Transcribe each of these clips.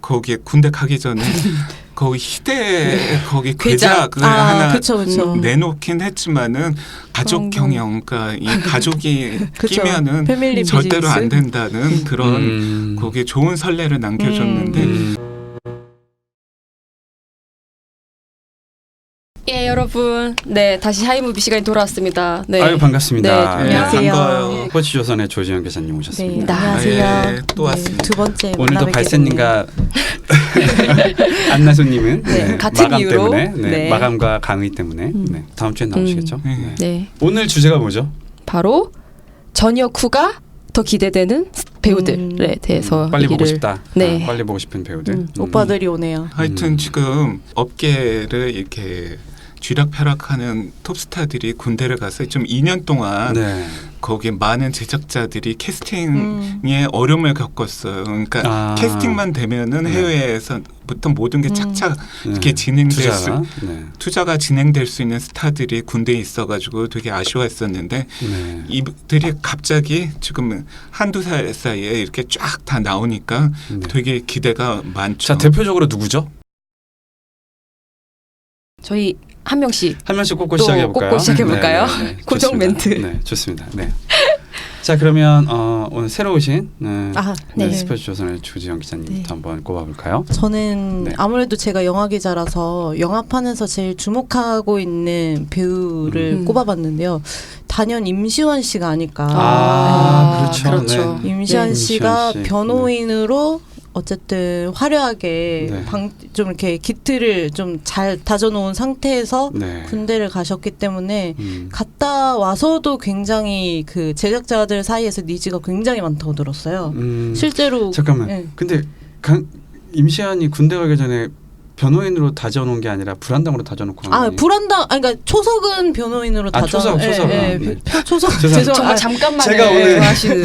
거기 군대 가기 전에 거기 희대 거기 괴작. 괴작을 하나 그쵸. 내놓긴 했지만은 가족 경영, 그러니까 이 가족이 그쵸. 끼면은 패밀리 절대로 비즈니스? 안 된다는 그런 거기 좋은 선례를 남겨줬는데. 예, 여러분. 네, 다시 하이무비 시간이 돌아왔습니다. 네. 아유 반갑습니다. 네, 안녕하세요. 반가워요. 스포츠조선의 조지현 기자님 오셨습니다. 네, 안녕하세요. 네, 또 왔습니다. 두 번째 오늘도 만나뵙게 발센님과 안나수님은 네, 같은 마감 이유로. 때문에 네. 마감과 강의 때문에 다음 주에 나오시겠죠. 네. 네. 오늘 주제가 뭐죠? 바로 전역 후가 더 기대되는 배우들에 대해서 빨리 보고 얘기를- 싶다. 네. 빨리 보고 싶은 배우들. 오빠들이 오네요. 하여튼 지금 업계를 이렇게 쥐락펴락하는 톱스타들이 군대를 가서 좀 2년 동안 네. 거기 많은 제작자들이 캐스팅에 어려움을 겪었어요. 그러니까 캐스팅만 되면은 네. 해외에서부터 모든 게 착착 이렇게 네. 진행될 투자가 진행될 수 있는 스타들이 군대에 있어가지고 되게 아쉬워했었는데 네. 이들이 갑자기 지금 한두 살 사이에 이렇게 쫙 다 나오니까 네. 되게 기대가 많죠. 자 대표적으로 누구죠? 저희 한 명씩 한 명씩 꼽고 또 시작해볼까요? 꼽고 시작해볼까요? 고정 좋습니다. 멘트. 네, 좋습니다. 네. 자 그러면 오늘 새로 오신 네. 스포츠조선의 조지현 기자님부터 한번 꼽아볼까요? 저는 네. 아무래도 제가 영화 기자라서 영화판에서 제일 주목하고 있는 배우를 꼽아봤는데요. 단연 임시완 씨가 아닐까. 그렇죠. 임시완 네. 임시완 씨가 씨. 변호인으로 어쨌든 화려하게 네. 좀 이렇게 기틀을 좀 잘 다져놓은 상태에서 네. 군대를 가셨기 때문에 갔다 와서도 굉장히 그 제작자들 사이에서 니즈가 굉장히 많다고 들었어요. 실제로 잠깐만. 네. 근데 임시완이 군대 가기 전에 변호인으로 다져놓은 게 아니라 불안당으로 다져놓고 간 거예요? 불안당 그러니까 초석은 변호인으로 초석. 초석. 죄송합니다. 정말 잠깐만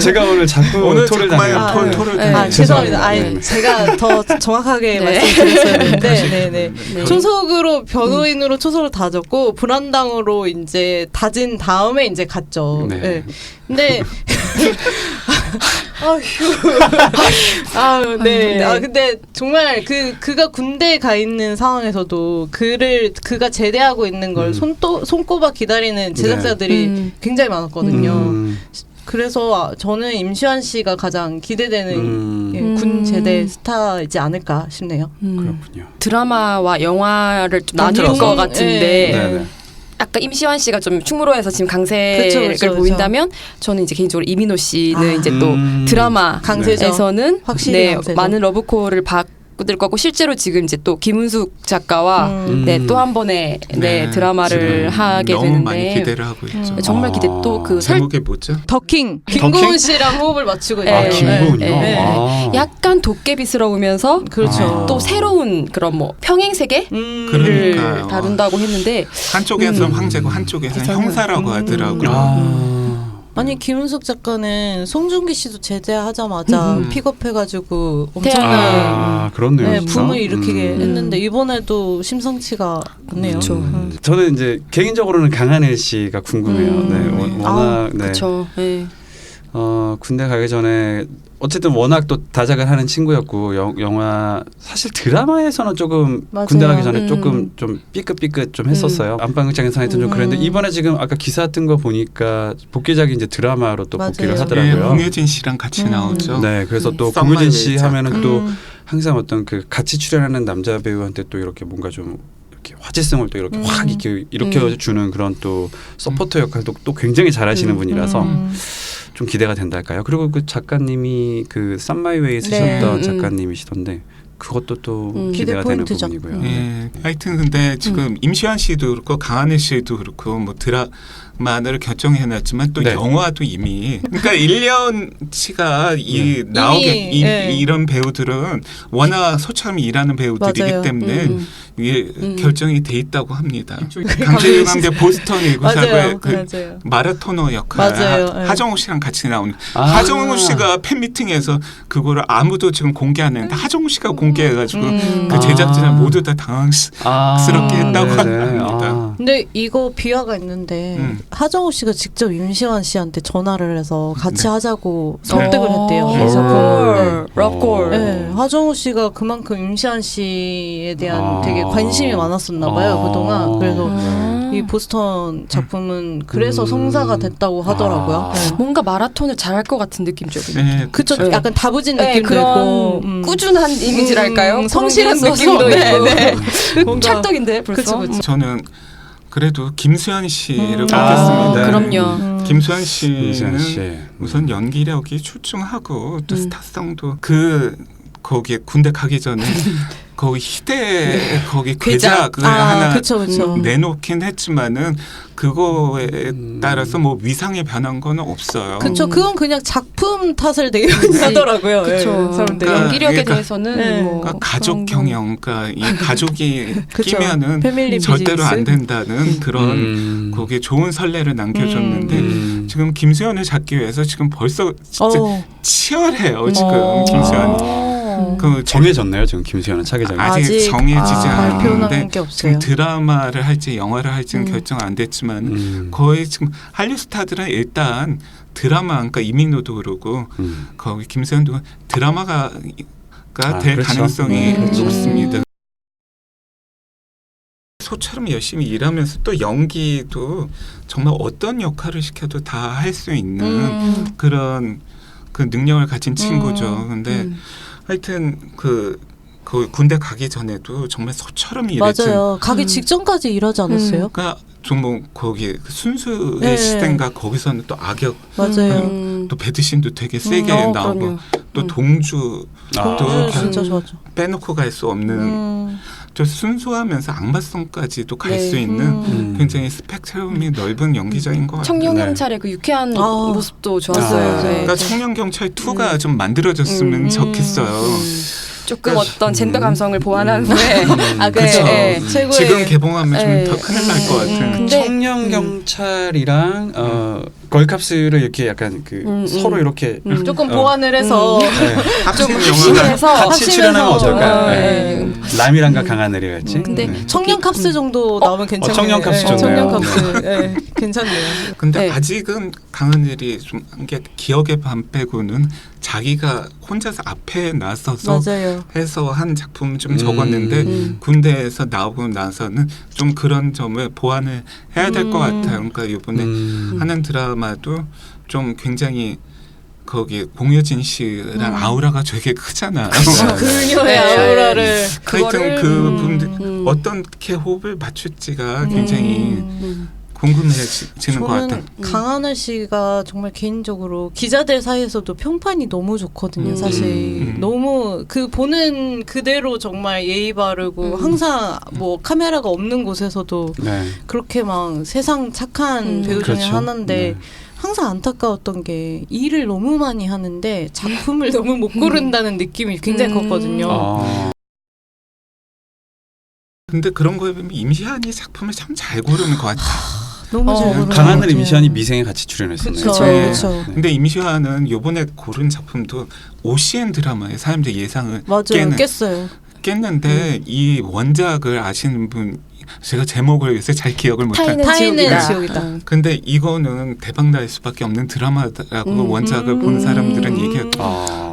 제가 오늘 자꾸 오늘 토를 자꾸만 당해요. 토를 네. 당해요. 죄송합니다. 네. 제가 더 정확하게 네. 말씀드렸었는데, 네. 초석으로 변호인으로 초석을 다졌고 불안당으로 이제 다진 다음에 이제 갔죠. 네. 네. 근데 네. 근데 정말 그가 군대에 가 있는 상황에서도 그가 제대하고 있는 걸 손꼽아 기다리는 제작자들이 굉장히 많았거든요. 그래서 저는 임시완 씨가 가장 기대되는 군 제대 스타이지 않을까 싶네요. 그렇군요. 드라마와 영화를 좀 나눌 통틀어서. 것 같은데 네. 아까 임시완 씨가 좀 충무로에서 지금 강세를 그쵸. 보인다면 저는 이제 개인적으로 이민호 씨는 이제 또 드라마에서는 강세죠. 확실히 강세죠. 많은 러브콜을 받을 거고 실제로 지금 이제 또 김은숙 작가와 또 한 번의 드라마를 하게 너무 되는데 많이 기대를 하고 있죠. 정말 기대 또 그 제목이 뭐죠? 더킹 김고은 씨랑 호흡을 맞추고 있어요. 김고은요? 네. 약간 도깨비스러우면서 그렇죠. 또 새로운 그런 뭐 평행 세계를 그러니까요. 다룬다고 했는데 한쪽에서는 황제고 한쪽에서는 형사라고 하더라고요. 아니 김은숙 작가는 송중기 씨도 제대하자마자 픽업해가지고 엄청난 그렇네요. 붐을 일으키게 했는데 이번에도 심상치가 않네요. 그렇죠. 저는 이제 개인적으로는 강하늘 씨가 궁금해요. 네, 워낙 그렇죠. 네. 군대 가기 전에 어쨌든 워낙 또 다작을 하는 친구였고 영화 사실 드라마에서는 조금 맞아요. 군대 가기 전에 조금 좀 삐끗삐끗 좀 했었어요. 안방극장에서 하여튼 좀 그랬는데 이번에 지금 아까 기사 뜬 거 보니까 복귀작이 이제 드라마로 또 복귀를 맞아요. 하더라고요. 공효진 씨랑 같이 나오죠. 네, 그래서 또 썸머웨이 공효진 씨 하면은 작가. 또 항상 어떤 그 같이 출연하는 남자 배우한테 또 이렇게 뭔가 좀 이렇게 화제성을 또 이렇게 확 이렇게 일으켜주는 그런 또 서포터 역할도 또 굉장히 잘하시는 분이라서 좀 기대가 된달까요? 그리고 그 작가님이 그 썸마이웨이 쓰셨던 작가님이시던데 그것도 또 기대가 되는 포인트죠. 부분이고요. 예, 하여튼 근데 지금 임시완 씨도 그렇고 강하늘 씨도 그렇고 뭐 드라마를 결정해놨지만 또 영화도 이미 그러니까 1년치가 이런 배우들은 워낙 소처럼 일하는 배우들이기 맞아요. 때문에 이게 결정이 돼 있다고 합니다. 강제유감대 보스턴 194의 그 마라토너 역할 맞아요. 하정우 씨랑 같이 나오는 하정우 씨가 팬미팅에서 그거를 아무도 지금 공개 안 했는데 하정우 씨가 공개해가지고 그 제작진을 모두 다 당황스럽게 했다고 합니다. 근데 이거 비화가 있는데 하정우 씨가 직접 임시완 씨한테 전화를 해서 같이 하자고 설득을 했대요. 이 작품을. 럽콜. 네, 하정우 씨가 그만큼 임시완 씨에 대한 되게 관심이 많았었나 봐요 그동안. 그래서 이 보스턴 작품은 그래서 성사가 됐다고 하더라고요. 네. 뭔가 마라톤을 잘할 것 같은 느낌적인. 네, 그쵸. 네. 약간 다부진 네, 느낌도 그런 있고 꾸준한 이미지랄까요? 성실한 그런 게 느낌도 있어서. 있고. 네, 네. 뭔가- 찰떡인데 벌써. 그쵸. 저는 그래도 김수현 씨를 아, 뽑겠습니다. 그럼요. 김수현 김수현 씨는 씨. 우선 연기력이 출중하고 또 스타성도 거기 군대 가기 전에 거기 희대 거기 괴작을 하나 그쵸. 내놓긴 했지만은 그거에 따라서 뭐 위상이 변한 건 없어요. 그쵸. 그건 그냥 작품 탓을 되게 많이 하더라고요. 그쵸. 예, 사람들이. 그러니까 연기력에 그러니까- 대해서는 네. 뭐 그러니까 가족 경영, 그러니까 이 가족이 그쵸. 끼면은 패밀리 절대로 비즈니스? 안 된다는 그런 거기에 좋은 선례를 남겨줬는데 지금 김수현을 잡기 위해서 지금 벌써 진짜 치열해요 지금 김수현. 그 정해졌나요 지금 김수현은 차기작이? 아직 정해지지 발표는 않았는데 게 없어요. 지금 드라마를 할지 영화를 할지는 결정 안 됐지만 거의 지금 한류 스타들은 일단 드라마, 그러니까 이민호도 그러고 거기 김수현도 드라마가 될 그렇죠. 가능성이 높습니다. 소처럼 열심히 일하면서 또 연기도 정말 어떤 역할을 시켜도 다 할 수 있는 그런 그 능력을 가진 친구죠. 근데 하여튼 그 군대 가기 전에도 정말 소처럼 일했지. 맞아요. 가기 직전까지 일하지 않았어요? 그러니까 좀 뭐 거기 순수의 네. 시대인가 거기서는 또 악역 맞아요. 또 배드신도 되게 세게 나오고 그럼요. 또 동주 또 진짜 좋았죠. 빼놓고 갈 수 없는 저 순수하면서 악마성까지도 갈 수 있는 굉장히 스펙트럼이 넓은 연기자인 것 같아요. 청룡경찰의 그 유쾌한 모습도 좋았어요. 네. 그러니까 청룡경찰 2가 좀 만들어졌으면 좋겠어요. 조금 어떤 젠더 감성을 보완한 후에 그렇죠. 최고의 지금 개봉하면 네. 좀 더 큰일 날 것 같은. 근데- 청년 경찰이랑 걸캅스를 이렇게 약간 그 서로 이렇게 조금 보완을 해서 합친 좀 영화가 합심해서 같이 출연하면 어떨까? 네. 라미랑과 강하늘이 같이. 근데 네. 청년 캅스 정도 나오면 괜찮네요. 청년 캅스 좋네요. 청년 캅스. 네, 괜찮네요. 근데 네. 아직은 강하늘이 좀 게 기억의 밤 빼고는 자기가 혼자서 앞에 나서서 맞아요. 해서 한 작품 좀 적었는데 군대에서 나오고 나서는 좀 그런 점을 보완을 해야 될 것 같아요. 그러니까 이번에 하는 드라마도 좀 굉장히 거기 공효진 씨랑 아우라가 되게 크잖아요. 그녀의 네. 아우라를 하여튼 그분들 어떻게 호흡을 맞출지가 굉장히 궁금해지는 것 같아요. 저는 강하늘 씨가 정말 개인적으로 기자들 사이에서도 평판이 너무 좋거든요. 사실 너무 그 보는 그대로 정말 예의 바르고 항상 뭐 카메라가 없는 곳에서도 네. 그렇게 막 세상 착한 배우 중에 그렇죠. 하나인데 네. 항상 안타까웠던 게 일을 너무 많이 하는데 작품을 너무 못 고른다는 느낌이 굉장히 컸거든요. 아. 근데 그런 거에 보면 임시한이 작품을 참 잘 고르는 것 같아요. 너무 잘 고르는 강하늘 것 같아요. 임시완이 미생에 같이 출연했었네요. 그쵸, 네. 그쵸. 근데 임시완은 요번에 고른 작품도 OCN 드라마에 사람들 예상을 맞아요. 깼어요. 깼는데 이 원작을 아시는 분 제가 제목을 요새 잘 기억을 못하는 타인은 지옥이다. 근데 이거는 대박 날 수밖에 없는 드라마라고 원작을 본 사람들은 얘기했고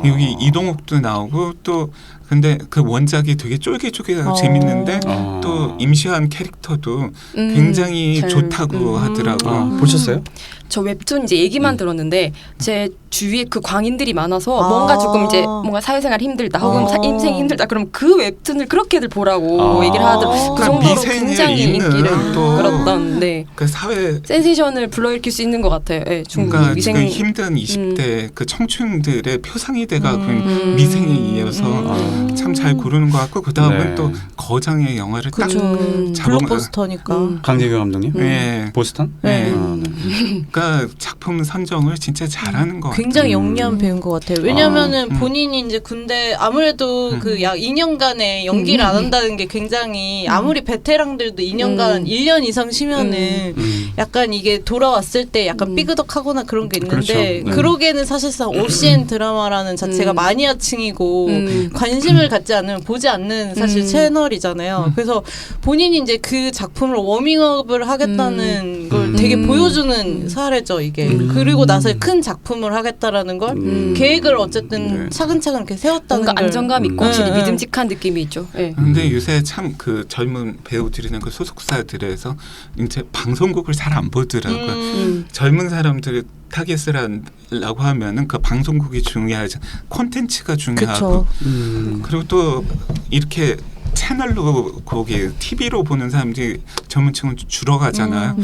여기 이동욱도 나오고 또 근데 그 원작이 되게 쫄깃쫄깃하고 재밌는데 또 임시완 캐릭터도 굉장히 좋다고 하더라고요. 보셨어요? 저 웹툰 이제 얘기만 들었는데 제 주위에 그 광인들이 많아서 뭔가 조금 이제 뭔가 사회생활 힘들다 혹은 인생이 힘들다 그럼 그 웹툰을 그렇게들 보라고 얘기를 하더라고요. 그 정도로 미생을 굉장히 잇는 인기를 또 끌었던 그 사회 센세이션을 불러일으킬 수 있는 것 같아요. 네, 중국 그러니까 미생 지금 힘든 20대 그 청춘들의 표상이 돼가고 미생에 이어서 참 잘 고르는 것 같고 그 다음은 네. 또 거장의 영화를 딱 블록버스터니까. 강재경 감독님? 네. 보스턴? 네. 그러니까 작품 선정을 진짜 잘하는 것 같아요. 굉장히 영리한 배우인 것 같아요. 왜냐면은 본인이 이제 군대 아무래도 그 약 2년간의 연기를 안 한다는 게 굉장히 아무리 베테랑들도 2년간 1년 이상 쉬면은 약간 이게 돌아왔을 때 약간 삐그덕하거나 그런 게 있는데 그렇죠. 네. 그러기에는 사실상 OCN 드라마라는 자체가 마니아층이고 관심을 갖지 않으면 보지 않는 사실 음. 채널이잖아요. 그래서 본인이 이제 그 작품을 워밍업을 하겠다는 걸 되게 보여주는 사례죠, 이게. 그리고 나서 큰 작품을 하겠다라는 걸 계획을 어쨌든 네. 차근차근 이렇게 세웠다는 뭔가 걸. 안정감 있고 확실히 네. 믿음직한 느낌이 있죠. 네. 근데 요새 참 그 젊은 배우들이나 그 소속사들에서 이제 방송국을 잘 안 보더라고요. 젊은 사람들이 타겟을 하려고 하면은 그 방송국이 중요하지, 콘텐츠가 중요하고, 그리고 또 이렇게 채널로 거기 TV로 보는 사람들이 전문층은 줄어가잖아요.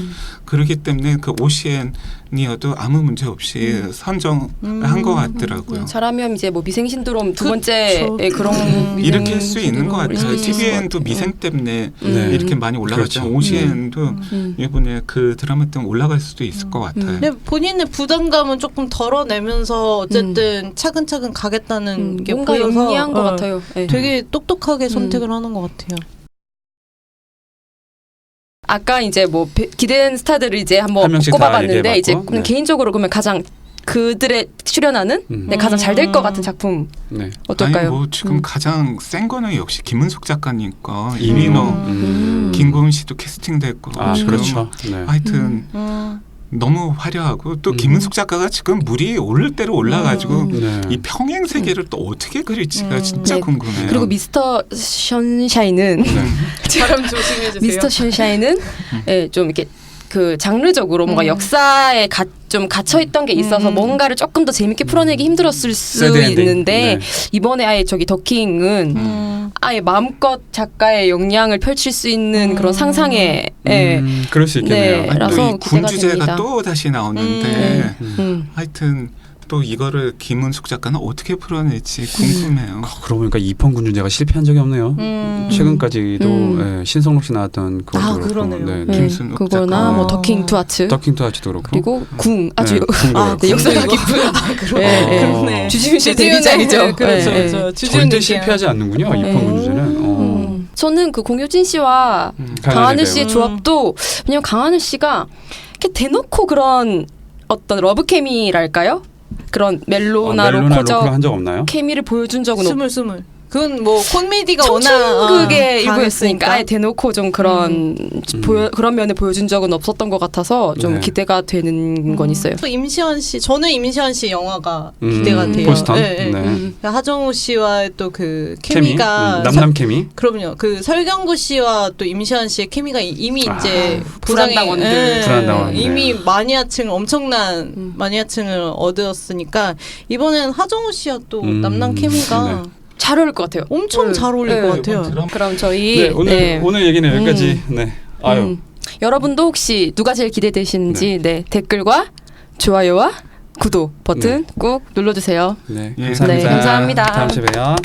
그렇기 때문에 그 OCN이어도 아무 문제 없이 선정한 것 같더라고요. 잘하면 이제 뭐 미생 신드롬 두 번째 그쵸. 그런 일으킬 수 있는 것 같아요. 일으킬 수 있을 TVN도 것 같아요. 미생 때문에 네. 이렇게 많이 올라갔죠. 그렇죠. OCN도 이번에 그 드라마 때문에 올라갈 수도 있을 것 같아요. 근데 본인의 부담감은 조금 덜어내면서 어쨌든 차근차근 가겠다는 게 뭔가 보여서 영리한 것 같아요. 네. 되게 똑똑하게 선택을 하는 것 같아요. 아까 이제 뭐 기대된 스타들을 이제 한 한번 명씩 다 꼽아봤는데 이제 얘기해봤고, 네. 개인적으로 그러면 가장 그들의 출연하는 네, 가장 잘 될 것 같은 작품 네. 어떨까요? 아니 뭐 지금 가장 센 거는 역시 김은숙 작가님 거 이민호. 이민호, 김고은 씨도 캐스팅됐고 아 지금 그렇죠. 네. 하여튼 너무 화려하고 또 김은숙 작가가 지금 물이 오를 대로 올라가지고 네. 이 평행 세계를 또 어떻게 그릴지가 진짜 네. 궁금해요. 그리고 미스터 션샤인은 발음 조심해주세요. 미스터 션샤인은 예, 좀 이렇게 그 장르적으로 뭔가 역사에 좀 갇혀 있던 게 있어서 뭔가를 조금 더 재밌게 풀어내기 힘들었을 수 새드 엔딩. 있는데 네. 이번에 아예 저기 더킹은 아예 마음껏 작가의 역량을 펼칠 수 있는 그런 상상의 예. 그럴 수 있겠네요. 네. 아니, 라서 또이 기대가 군주제가 됩니다. 또 다시 나오는데 하여튼 또 이거를 김은숙 작가는 어떻게 풀어낼지 궁금해요. 그러고 보니까 이펑 군주제가 실패한 적이 없네요. 최근까지도 예, 신성록 씨 나왔던 그것도 아, 그렇고, 그러네요. 네, 네, 김순옥 그거나 작가. 뭐 더킹 투 하츠 더킹 투아치도 그렇고 그리고 궁 아주 궁도 네, 역사가 깊은 그러네. 주지훈 씨의 주지훈의, 데뷔작이죠. 그렇죠, 네, 그렇죠. 절대 주지훈 실패하지 않는군요. 이펑 군주제는. 저는 그 공효진 씨와 강하늘 씨의 조합도 왜냐면 강하늘 씨가 이렇게 대놓고 그런 어떤 러브 케미랄까요? 그런 멜로나 멜로나 로코적 로코를 한 적 없나요? 케미를 보여준 적은 스물. 그건 뭐 코미디가 워낙 청춘극의 일부였으니까 강했으니까. 아예 대놓고 좀 그런 그런 면을 보여준 적은 없었던 것 같아서 좀 네. 기대가 되는 건 있어요. 또 임시완 씨, 저는 임시완 씨 영화가 기대가 돼요. 보스턴. 네, 네. 네. 하정우 씨와의 또 그 케미. 케미가 남남 케미. 그럼요. 그 설경구 씨와 또 임시완 씨의 케미가 이미 이제 불안당원들. 예, 불안당원들. 이미 마니아층 엄청난 마니아층을 얻었으니까 이번엔 하정우 씨와 또 남남 케미가 잘 어울릴 것 같아요. 엄청 잘 어울릴 것 같아요. 그럼 저희 네, 오늘 얘기는 여기까지. 네. 아유. 여러분도 혹시 누가 제일 기대되시는지 네, 댓글과 좋아요와 구독 버튼 꼭 눌러주세요. 네. 예. 감사합니다. 네, 감사합니다. 다음 주에 봬요.